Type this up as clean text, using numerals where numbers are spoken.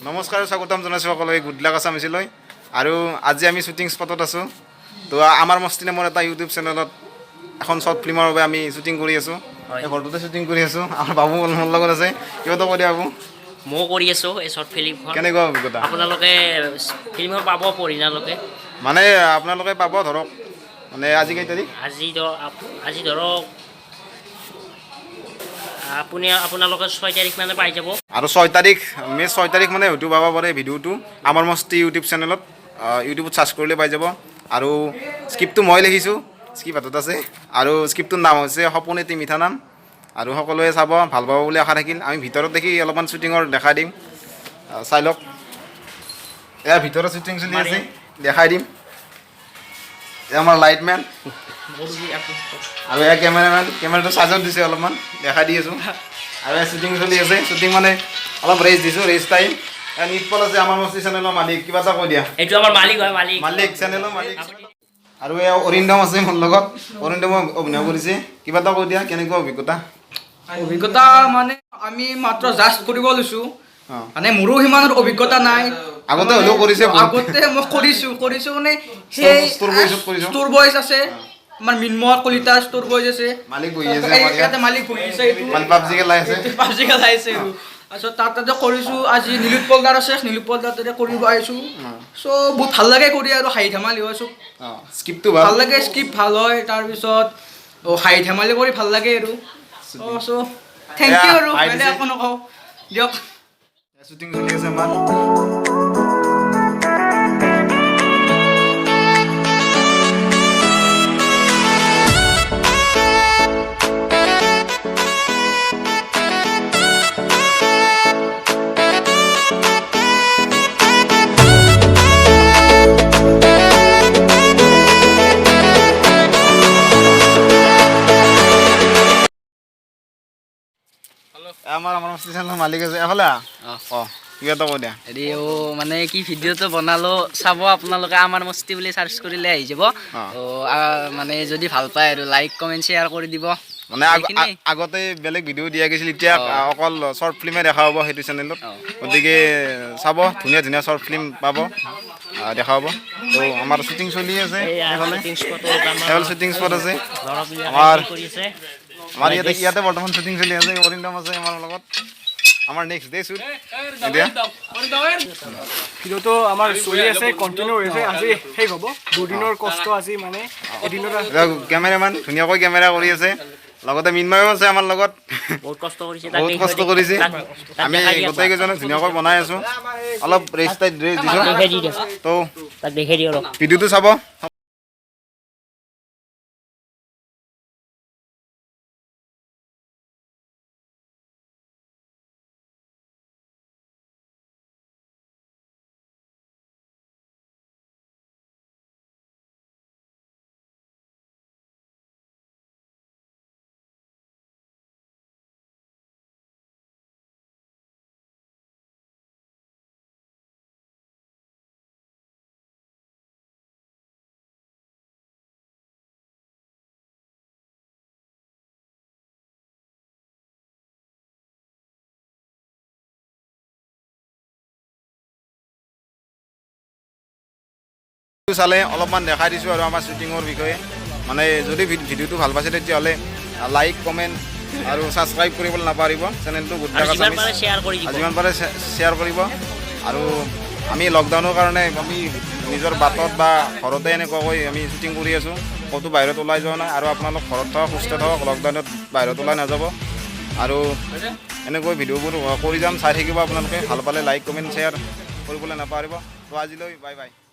নমস্কাৰ স্বাগতম জনাইছোঁ সকলোকে গুডলাক আছামিছলৈ আৰু আজি আমি শ্বুটিং স্পটত আছোঁ তো আমাৰ মস্তি নামৰ এটা ইউটিউব চেনেলত এখন শ্বৰ্ট ফিল্মৰ বাবে আমি শ্বুটিং কৰি আছোঁ এই ঘৰটোতে শ্বুটিং কৰি আছোঁ আমাৰ বাবু মোৰ লগত আছে কিবা এটা কৈ দিয়া বাবু মই কৰি আছোঁ এই শ্বৰ্ট ফিল্মখন কেনেকুৱা অভিজ্ঞতা আপোনালোকে ফিল্মখন পাব পৰিণালকে মানে আপোনালোকে পাব ধৰক মানে আজি কেই তাৰিখ আজি ধৰক আপোনালোকে 6 তাৰিখ মানে পাই যাব আৰু 6 তাৰিখ মে 6 তাৰিখ মানে হয়তো পাব পাৰে ভিডিঅ'টো আমাৰ মস্তি ইউটিউব চেনেলত ইউটিউবত চাৰ্চ কৰিলে পাই যাব আৰু স্ক্ৰিপ্টটো মই লিখিছোঁ স্ক্ৰিপ্ট হাতত আছে আৰু স্ক্ৰিপ্টটোৰ নাম হৈছে সপোন এটি মিঠা নাম আৰু সকলোৱে চাব ভাল পাব বুলি আশা থাকিল আমি ভিতৰত দেখি অলপমান শ্বুটিঙৰ দেখাই দিম চাই লওক এয়া ভিতৰত শ্বুটিং চলি আছে দেখাই দিম এয়া আমাৰ লাইটমেন আৰু এয়া কেমেৰাটো চাৰ্জত দিছে অলপমান দেখাই দি আছোঁ আৰু এয়া শ্বুটিং চলি আছে শ্বুটিং মানে অলপ ৰেষ্ট দিছোঁ ৰেষ্ট টাইম নিটপল আছে আমাৰ মস্তি চেনেলৰ মালিক কিবা এটা কৈ দিয়া এইটো আমাৰ মালিক হয় মালিক চেনেলৰ মালিক আৰু এয়া অৰিন্দম আছে মোৰ লগত অৰিন্দমে অভিনয় কৰিছে কিবা এটা কৈ দিয়া কেনেকুৱা অভিজ্ঞতা মানে আমি মাত্ৰ জাষ্ট কৰিব লৈছোঁ মানে মোৰো সিমান অভিজ্ঞতা নাই আগতে হ'লেও কৰিছে আগতে মই কৰিছোঁ মানে সেই ষ্ট'ৰ বয়জ আছে আমাৰ মিনময় কলিতা ষ্ট'ৰ বয়জ আছে মালিক বহি আছে ইয়াতে মালিক বহি আছে পাবজি খেলাই আছে তাৰপিছত তাতে কৰিছোঁ আজি নীলোৎপলদাৰ আছে নীলোৎপলদাৰ তাতে কৰিব আহিছোঁ চ' বহুত ভাল লাগে কৰি আৰু হাঁহি ধেমালি হৈছোঁ স্ক্ৰিপ্টটো ভাল লাগে স্ক্ৰিপ্ট ভাল হয় তাৰপিছত হাঁহি ধেমালি কৰি ভাল লাগে আৰু চ' থেংক ইউ আৰু বেলেগ একো নকওঁ দিয়ক শ্বুটিং চলি আছে আমাৰ আমাৰ মস্তি চেনেলৰ মালিক আছে এফালে কিবা এটা কৈ দিয়া হেৰি মানে কি ভিডিঅ'টো বনালো চাব আপোনালোকে আমাৰ মস্তি বুলি চাৰ্চ কৰিলে আহি যাব মানে যদি ভাল পায় আৰু লাইক কমেণ্ট শ্বেয়াৰ কৰি দিব মানে আগতে বেলেগ ভিডিঅ' দিয়া গৈছিল এতিয়া অকল শ্বৰ্ট ফিল্মে দেখা হ'ব সেইটো চেনেলত গতিকে চাব ধুনীয়া ধুনীয়া শ্বৰ্ট ফিল্ম পাব দেখা হ'ব তো আমাৰ শ্বুটিং চলি আছে এইফালে শ্বুটিং স্পট আছে আমাৰ ইয়াতে বৰ্তমান শ্বুটিং চলি আছে অৰিন্দম আছে আমাৰ লগত আমাৰ নেক্সট ডে শ্বুট এতিয়া ভিডিঅ'টো আমাৰ চলি আছে কণ্টিনিউ হৈ আছে আজি শেষ হ'ব দুদিনৰ কষ্ট আজি মানে এদিনত কেমেৰামেন ধুনীয়াকৈ কেমেৰা কৰি আছে লগতে মিনময়ো আছে আমাৰ লগত বহুত কষ্ট কৰিছে আমি গোটেইকেইজনে ধুনীয়াকৈ বনাই আছোঁ অলপ ৰেষ্ট দিছোঁ তো ভিডিঅ'টো চাব চালে অলপমান দেখাই দিছোঁ আৰু আমাৰ শ্বুটিঙৰ বিষয়ে মানে যদি ভিডিঅ'টো ভাল পাইছে তেতিয়াহ'লে লাইক কমেণ্ট আৰু ছাবস্ক্ৰাইব কৰিবলৈ নাপাহৰিব চেনেলটো গুডলাক আছামিজ যিমান পাৰে শ্বেয়াৰ কৰিব আৰু আমি লকডাউনৰ কাৰণে আমি নিজৰ বাটত বা ঘৰতে এনেকুৱাকৈ আমি শ্বুটিং কৰি আছোঁ ক'তো বাহিৰত ওলাই যোৱা নাই আৰু আপোনালোক ঘৰত থাকক সুস্থ থাকক লকডাউনত বাহিৰত ওলাই নাযাব আৰু এনেকৈ ভিডিঅ'বোৰ কৰি যাম চাই থাকিব আপোনালোকে ভাল পালে লাইক কমেণ্ট শ্বেয়াৰ কৰিবলৈ নাপাহৰিব তো আজিলৈ বাই বাই